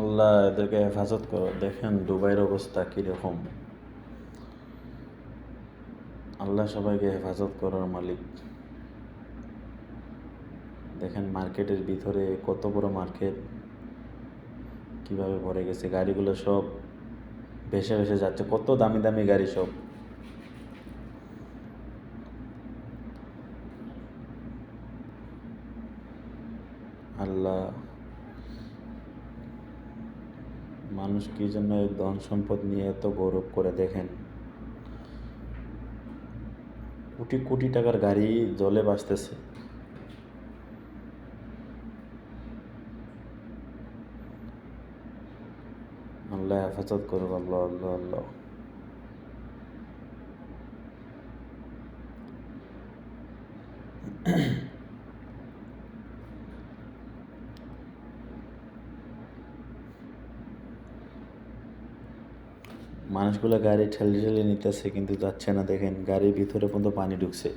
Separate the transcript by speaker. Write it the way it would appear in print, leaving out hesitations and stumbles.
Speaker 1: আল্লাহ এদেরকে হেফাজত করো। দেখেন দুবাইয়ের অবস্থা কীরকম। আল্লাহ সবাইকে হেফাজত করার মালিক। দেখেন মার্কেটের ভিতরে কত বড় মার্কেট, কিভাবে ভরে গেছে, গাড়িগুলো সব ভেসে ভেসে যাচ্ছে, কত দামি দামি গাড়ি সব। আল্লাহ, মানুষ কি জন্য এই ধন সম্পদ নিয়ে এত গৌরব করে। দেখেন কোটি কোটি টাকার গাড়ি জলে ভাসতেছে। আল্লাহ হেফাজত করুক। আল্লাহ আল্লাহ আল্লাহ। মানুষগুলো গাড়ি ঠেলে ঠেলে নিতেছে কিন্তু যাচ্ছে না। দেখেন গাড়ির ভিতরে পর্যন্ত পানি ঢুকছে।